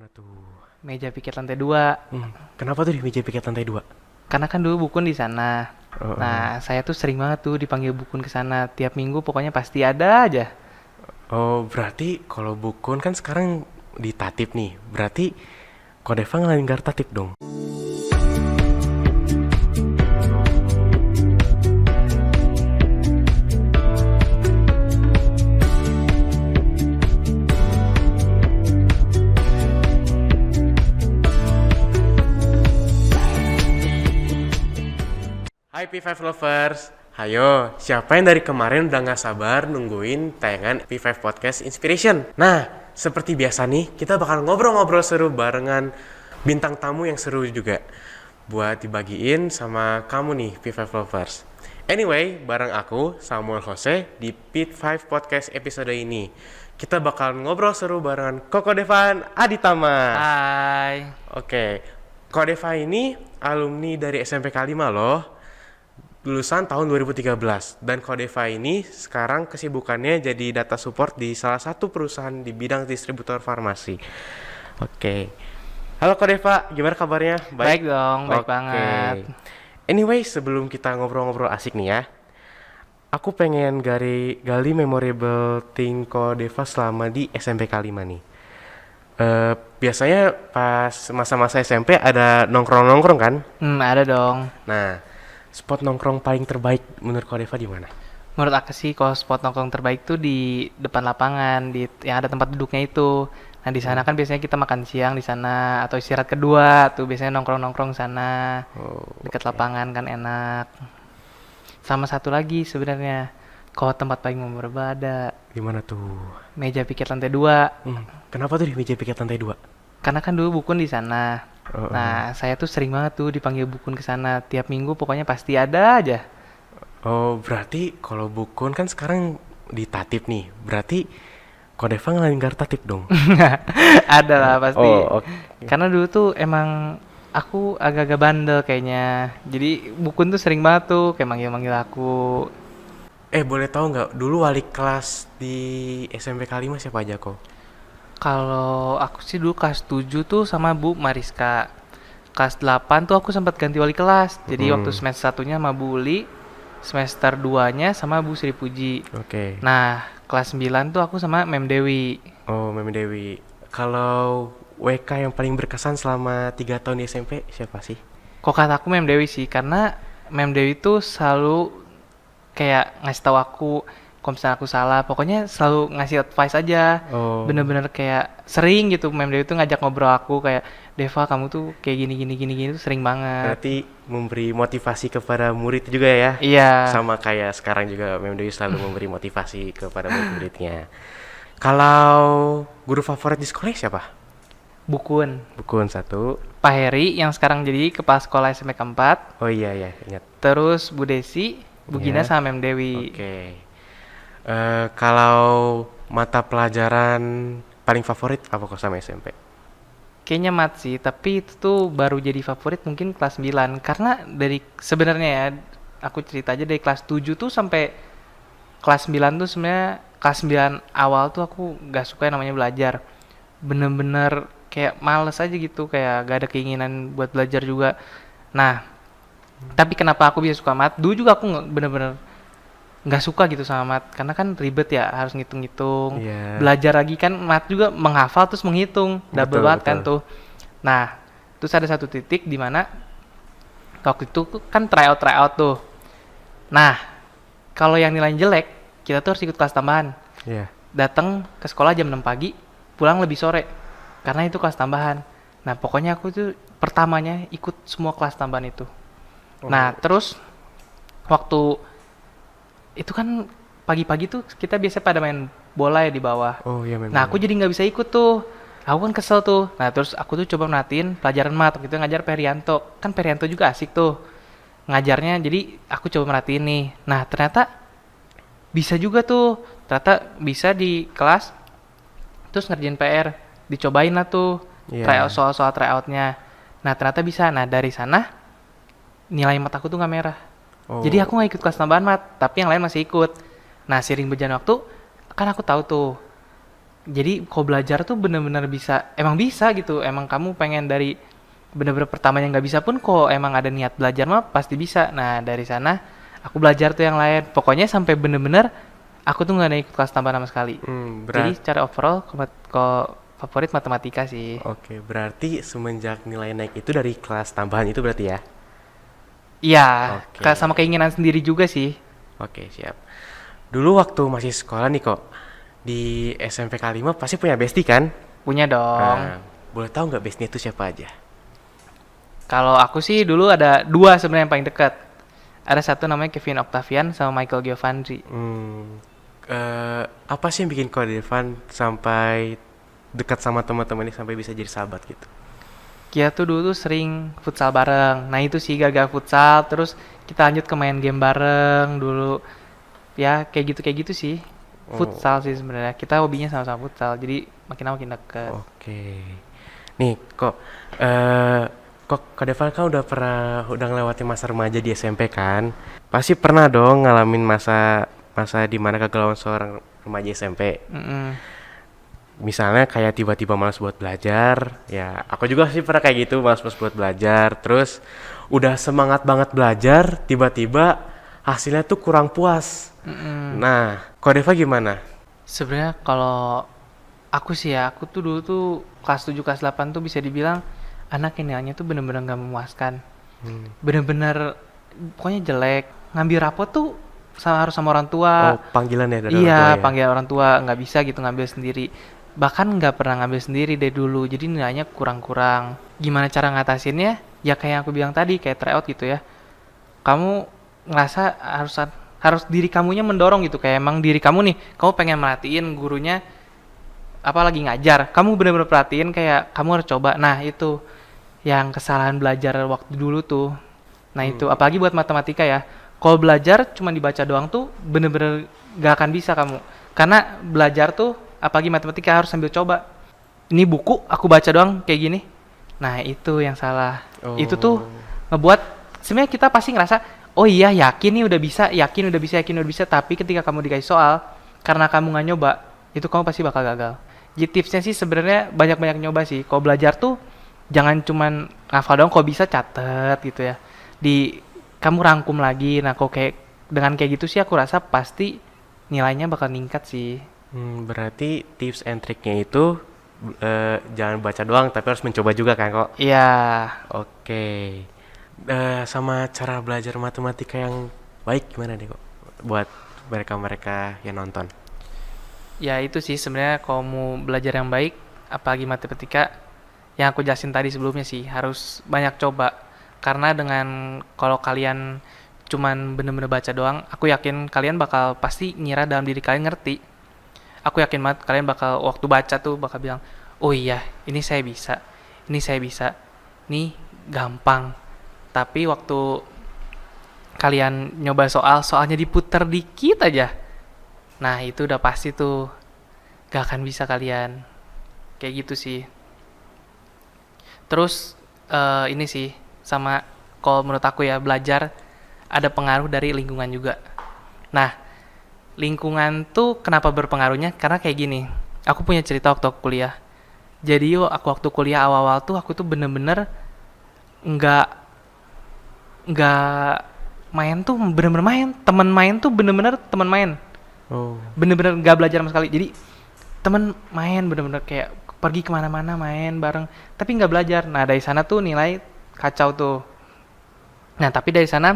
Gimana tuh? Meja piket lantai 2. Kenapa tuh di meja piket lantai 2? Karena kan dulu Bukun di sana. Oh, Nah, saya tuh sering banget tuh dipanggil Bukun ke sana. Tiap minggu pokoknya pasti ada aja. berarti kalau Bukun kan sekarang di Tatip nih. Berarti Kodeva ngelanggar Tatip dong. Hai P5 Lovers. Hayo, siapa yang dari kemarin udah gak sabar nungguin tayangan P5 Podcast Inspiration? Nah, seperti biasa nih, kita bakal ngobrol-ngobrol seru barengan bintang tamu yang seru juga buat dibagiin sama kamu nih P5 Lovers. Anyway, bareng aku Samuel Jose di P5 Podcast episode ini. Kita bakal ngobrol seru barengan Koko Devan Aditama. Hai. Oke, Koko Deva ini alumni dari SMP K5 loh, lulusan tahun 2013. Dan Kodeva ini sekarang kesibukannya jadi data support di salah satu perusahaan di bidang distributor farmasi. Oke. Halo Kodeva, gimana kabarnya? Baik dong, baik Oke. banget. Anyway, sebelum kita ngobrol-ngobrol asik nih ya, aku pengen gali memorable thing Kodeva selama di SMP K5 nih. Biasanya pas masa-masa SMP ada nongkrong-nongkrong kan? Ada dong. Nah, spot nongkrong paling terbaik menurut Kodeva di mana? Menurut aku sih kalau spot nongkrong terbaik tuh di depan lapangan, di yang ada tempat duduknya itu. Nah, di sana kan biasanya kita makan siang di sana atau istirahat kedua tuh biasanya nongkrong-nongkrong sana Oh, dekat oke. lapangan kan enak. Sama satu lagi sebenarnya, kalau tempat paling memorable ada Gimana tuh? meja piket lantai 2. Kenapa tuh di meja piket lantai 2? Karena kan dulu Bukun di sana. Oh, Nah, saya tuh sering banget tuh dipanggil Bukun ke sana. Tiap minggu pokoknya pasti ada aja. berarti kalau Bukun kan sekarang di Tatip nih. Berarti Kodeva ngelanggar Tatip dong. Ada lah pasti. Oke. Karena dulu tuh emang aku agak-agak bandel kayaknya. Jadi Bukun tuh sering banget tuh kayak manggil-manggil aku. Boleh tahu nggak dulu wali kelas di SMP K5 siapa aja kok? Kalau aku sih dulu kelas 7 tuh sama Bu Mariska. Kelas 8 tuh aku sempat ganti wali kelas. Jadi waktu Hmm, semester satunya sama Bu Uli, semester 2-nya sama Bu Sri Puji. oke. Nah, kelas 9 tuh aku sama Mem Dewi. Oh, Memi Dewi. Kalau WK yang paling berkesan selama 3 tahun di SMP siapa sih? Kok kata aku Mem Dewi sih, karena Mem Dewi tuh selalu kayak ngasih tahu aku kalau misalnya aku salah. Pokoknya selalu ngasih advice aja. Oh, Bener-bener kayak sering gitu Mem Dewi tuh ngajak ngobrol aku kayak, Deva kamu tuh kayak gini gini gini gini tuh sering banget. berarti memberi motivasi kepada murid juga ya? Iya, Sama kayak sekarang juga Mem Dewi selalu memberi motivasi kepada murid-muridnya. Kalau guru favorit di sekolah siapa? Bukun. Bukun satu. Pak Heri yang sekarang jadi kepala sekolah SMP keempat. Oh iya ya, ingat. Terus Bu Desi, Bu Gina Ya. sama Mem Dewi. Oke. Kalau mata pelajaran paling favorit apa kok sama SMP? Kayaknya mat sih, tapi itu tuh baru jadi favorit mungkin kelas 9. Karena dari sebenarnya ya, aku cerita aja dari kelas 7 tuh sampai kelas 9 tuh sebenarnya kelas 9 awal tuh aku gak suka yang namanya belajar. Bener-bener kayak males aja gitu, kayak gak ada keinginan buat belajar juga. Nah, tapi kenapa aku bisa suka mat? Dulu juga aku bener-bener nggak suka gitu sama mat, karena kan ribet ya, harus ngitung-ngitung. Iya, Belajar lagi kan mat juga menghafal terus menghitung, double betul banget kan betul. tuh. Nah, terus ada satu titik di mana waktu itu kan tryout tuh. Nah, kalau yang nilainya jelek, kita tuh harus ikut kelas tambahan. Iya. Datang ke sekolah jam 6 pagi, pulang lebih sore. Karena itu kelas tambahan. Nah, pokoknya aku tuh pertamanya ikut semua kelas tambahan itu. Nah, Oh, terus waktu itu kan pagi-pagi tuh kita biasa pada main bola ya di bawah. oh iya Nah, aku memang. jadi nggak bisa ikut tuh. Aku kan kesel tuh. Nah, terus aku tuh coba merhatiin pelajaran mat. Waktu itu ngajar Perianto. Kan Perianto juga asik tuh ngajarnya. Jadi aku coba merhatiin nih. Nah, ternyata bisa juga tuh. Ternyata bisa di kelas. Terus ngerjain PR. Dicobain lah tuh. Tryout Iya. soal-soal tryoutnya. Nah, ternyata bisa. Nah, dari sana nilai mat aku tuh nggak merah. Jadi Oh, aku nggak ikut kelas tambahan mat. Tapi yang lain masih ikut. Nah, sering berjalan waktu. Kan aku tahu tuh Jadi kau belajar tuh bener-bener emang bisa gitu. Emang kamu pengen dari bener-bener pertamanya nggak bisa pun kok emang ada niat belajar mah pasti bisa. Nah dari sana aku belajar tuh yang lain. Pokoknya sampai bener-bener aku tuh nggak ada ikut kelas tambahan sama sekali. Jadi Berat. secara overall kok favorit matematika sih. Oke, berarti semenjak nilai naik itu dari kelas tambahan itu berarti ya? Iya, Oke. sama keinginan sendiri juga sih. Oke, siap. Dulu waktu masih sekolah nih kok, di SMP K5 pasti punya bestie kan? Punya dong. Nah, boleh tahu nggak bestie itu siapa aja? Kalau aku sih dulu ada dua sebenarnya yang paling dekat. Ada satu namanya Kevin Octavian sama Michael Giovanni. Apa sih yang bikin kok Devan sampai dekat sama teman-teman ini sampai bisa jadi sahabat gitu? Kita tuh dulu tuh sering futsal bareng. Nah itu sih gara-gara futsal, terus kita lanjut ke main game bareng dulu. Ya kayak gitu sih. Oh, Futsal sih sebenarnya. Kita hobinya sama-sama futsal, jadi makin lama makin deket. oke. Nih, kok Kak Devan kan udah ngelewatin masa remaja di SMP kan? Pasti pernah dong ngalamin masa di mana kegalauan seorang remaja SMP. Mm-mm. Misalnya kayak tiba-tiba malas buat belajar, ya aku juga sih pernah kayak gitu, malas buat belajar, terus udah semangat banget belajar, tiba-tiba hasilnya tuh kurang puas. Mm-mm. Nah, kok Deva gimana? Sebenarnya kalau aku sih ya, aku tuh dulu tuh kelas 7 kelas 8 tuh bisa dibilang anak yang nilainya tuh bener-bener gak memuaskan. Bener-bener pokoknya jelek. Ngambil rapot tuh harus sama orang tua. Oh, panggilan ya dari orang tua Iya, ya? panggil orang tua, nggak bisa gitu ngambil sendiri. Bahkan nggak pernah ngambil sendiri dari dulu, jadi nilainya kurang-kurang. Gimana cara ngatasinnya? Ya kayak yang aku bilang tadi, kayak tryout gitu ya. Kamu ngerasa harus diri kamunya mendorong gitu, kayak emang diri kamu nih, kamu pengen merhatiin gurunya apa lagi ngajar, kamu bener-bener perhatiin kayak kamu harus coba. Nah itu yang kesalahan belajar waktu dulu tuh. Nah itu apalagi buat matematika ya. Kalau belajar cuma dibaca doang tuh bener-bener gak akan bisa kamu. Karena belajar tuh apalagi matematika harus sambil coba. Ini buku aku baca doang kayak gini. Nah itu yang salah. Itu tuh Oh, ngebuat sebenarnya kita pasti ngerasa oh iya yakin nih udah bisa, yakin udah bisa, yakin udah bisa. Tapi ketika kamu dikasih soal karena kamu nggak nyoba itu kamu pasti bakal gagal. Jadi tipsnya sih sebenarnya banyak-banyak nyoba sih. Kalau belajar tuh jangan cuman hafal doang, kok bisa catet gitu ya. Di kamu rangkum lagi. Nah, kok kayak dengan kayak gitu sih aku rasa pasti nilainya bakal ningkat sih. berarti tips and triknya itu jangan baca doang, tapi harus mencoba juga kan kok? Iya, Oke. Sama cara belajar matematika yang baik gimana nih kok? Buat mereka-mereka yang nonton. ya itu sih sebenarnya kalau mau belajar yang baik, apalagi matematika, yang aku jelasin tadi sebelumnya sih harus banyak coba. Karena dengan kalau kalian cuman bener-bener baca doang, aku yakin kalian bakal pasti ngira dalam diri kalian ngerti. Aku yakin banget kalian bakal waktu baca tuh bakal bilang, oh iya ini saya bisa, ini saya bisa, ini gampang. Tapi waktu kalian nyoba soalnya diputar dikit aja, nah itu udah pasti tuh gak akan bisa kalian. Kayak gitu sih. Terus ini sih sama kalau menurut aku ya belajar ada pengaruh dari lingkungan juga. Nah, lingkungan tuh kenapa berpengaruhnya? Karena kayak gini. Aku punya cerita waktu aku kuliah. Jadi aku waktu kuliah awal-awal tuh aku tuh bener-bener nggak nggak main tuh bener-bener main. Temen main tuh bener-bener temen main. Oh, Bener-bener nggak belajar sama sekali. Jadi temen main bener-bener kayak pergi kemana-mana main bareng. Tapi nggak belajar. Nah dari sana tuh nilai kacau tuh. Nah tapi dari sana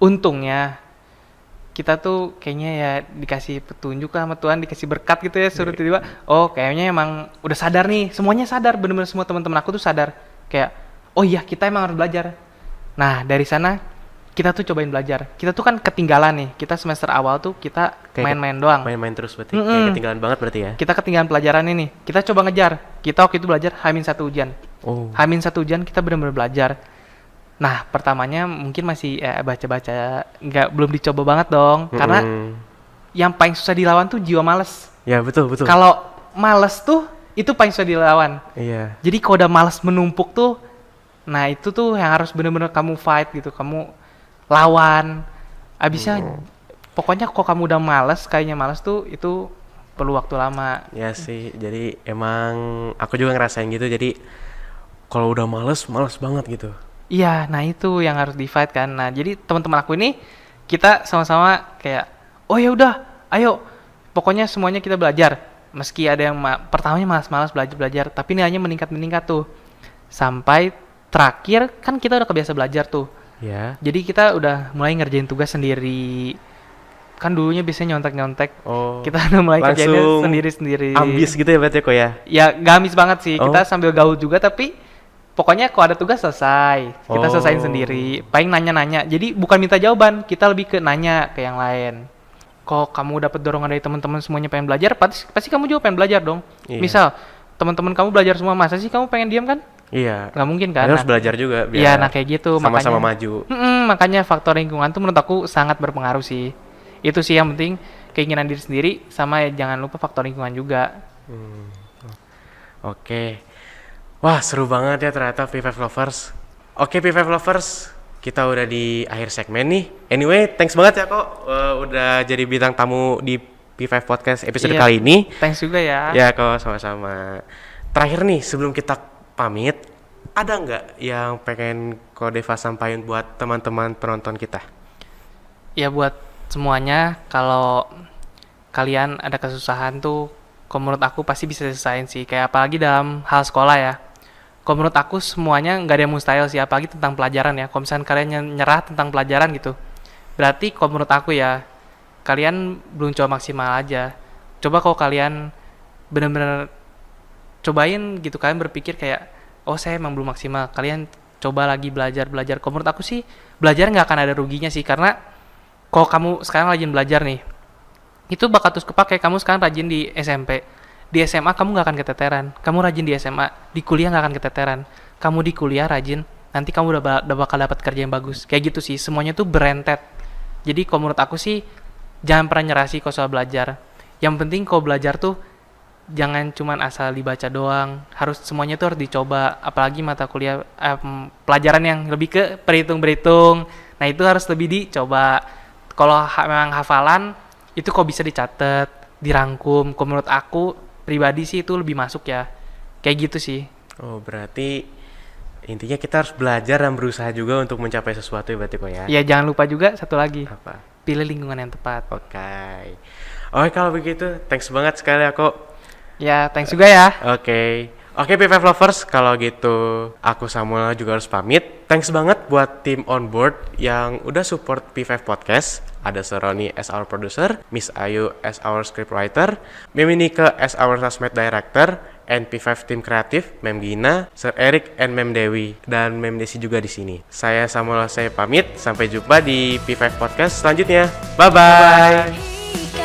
untungnya kita tuh kayaknya ya dikasih petunjuk lah sama Tuhan, dikasih berkat gitu ya, suruh tiba-tiba oh kayaknya emang udah sadar nih, semuanya sadar, bener-bener semua teman-teman aku tuh sadar kayak oh iya kita emang harus belajar. Nah dari sana kita tuh cobain belajar. Kita tuh kan ketinggalan nih, kita semester awal tuh kita kayak main-main doang. main-main terus berarti. Kayak Mm-mm. ketinggalan banget berarti ya? Kita ketinggalan pelajaran ini, kita coba ngejar. Kita waktu itu belajar Hamin satu ujian. Oh, Hamin satu ujian kita bener-bener belajar. Nah pertamanya mungkin masih baca-baca, nggak belum dicoba banget dong, karena yang paling susah dilawan tuh jiwa males. ya betul betul. Kalau males tuh itu paling susah dilawan. Iya. Jadi kalau udah males menumpuk tuh, nah itu tuh yang harus bener-bener kamu fight gitu, kamu lawan. Abisnya pokoknya kalau kamu udah males, kayaknya males tuh itu perlu waktu lama. Ya sih, jadi emang aku juga ngerasain gitu. Jadi kalau udah males banget gitu. Iya, nah itu yang harus di fight kan. Nah, jadi teman-teman aku ini kita sama-sama kayak, oh ya udah, ayo, pokoknya semuanya kita belajar. Meski ada yang pertamanya malas-malas belajar, tapi nilainya meningkat tuh. Sampai terakhir kan kita udah kebiasa belajar tuh. Ya. Jadi kita udah mulai ngerjain tugas sendiri. Kan dulunya biasanya nyontek-nyontek. Oh. Kita udah mulai kerjainnya Langsung sendiri-sendiri. ambis gitu ya berarti kok ya. Ya gamis banget sih. Oh. Kita sambil gaul juga tapi pokoknya kalau ada tugas selesai. Kita Oh. selesain sendiri. Paling nanya-nanya. Jadi bukan minta jawaban, kita lebih ke nanya ke yang lain. Kok kamu dapat dorongan dari teman-teman semuanya pengen belajar, pasti kamu juga pengen belajar dong. Iya. Misal teman-teman kamu belajar semua, masa sih kamu pengen diam kan? Iya. Nggak mungkin kan? Harus Nah, belajar juga biar iya, nah kayak gitu. sama-sama makanya, maju. makanya faktor lingkungan tuh menurut aku sangat berpengaruh sih. Itu sih yang penting, keinginan diri sendiri sama ya jangan lupa faktor lingkungan juga. Oke. Wah, seru banget ya ternyata P5 Lovers. Oke, P5 Lovers, kita udah di akhir segmen nih. Anyway, thanks banget ya kok udah jadi bintang tamu di P5 Podcast episode Iya. kali ini. Thanks juga ya. Ya kok, sama-sama. Terakhir nih, sebelum kita pamit, ada nggak yang pengen kok Deva sampaikan buat teman-teman penonton kita? Ya buat semuanya, kalau kalian ada kesusahan tuh, kalau menurut aku pasti bisa diselesain sih. Kayak apalagi dalam hal sekolah ya. Kalau menurut aku semuanya nggak ada yang mustahil sih, apalagi tentang pelajaran ya. Kalau misalnya kalian nyerah tentang pelajaran gitu, berarti kalau menurut aku ya, kalian belum coba maksimal aja. Coba kalau kalian bener-bener cobain gitu, kalian berpikir kayak, oh saya emang belum maksimal, kalian coba lagi belajar. Kalau menurut aku sih, belajar nggak akan ada ruginya sih, karena kalau kamu sekarang rajin belajar nih, itu bakal terus kepake. Kamu sekarang rajin di SMP, di SMA kamu nggak akan keteteran. Kamu rajin di SMA, di kuliah nggak akan keteteran. Kamu di kuliah rajin, nanti kamu udah bakal dapat kerja yang bagus. Kayak gitu sih, semuanya tuh berentet. Jadi kalau menurut aku sih, jangan pernah nyerah sih kalau soal belajar. Yang penting kalau belajar tuh jangan cuman asal dibaca doang, harus semuanya tuh harus dicoba. Apalagi mata kuliah pelajaran yang lebih ke berhitung. Nah itu harus lebih dicoba. Kalau memang hafalan itu kok bisa dicatat, dirangkum. Kalau menurut aku pribadi sih itu lebih masuk ya. Kayak gitu sih. Oh, berarti intinya kita harus belajar dan berusaha juga untuk mencapai sesuatu ya berarti kok ya. Ya jangan lupa juga satu lagi, Apa? pilih lingkungan yang tepat. Oke. Oke, kalau begitu, thanks banget sekali aku. Ya thanks juga ya. Oke, P5 Lovers, kalau gitu aku Samuel juga harus pamit. Thanks banget buat tim on board yang udah support P5 Podcast. Ada Seroni as our producer, Miss Ayu as our scriptwriter, Mimi Nika as our sosmed director, and P5 tim kreatif, Mem Gina, Sir Eric, and Mem Dewi, dan Mem Desi juga di sini. Saya Samuel, saya pamit. Sampai jumpa di P5 Podcast selanjutnya. Bye-bye.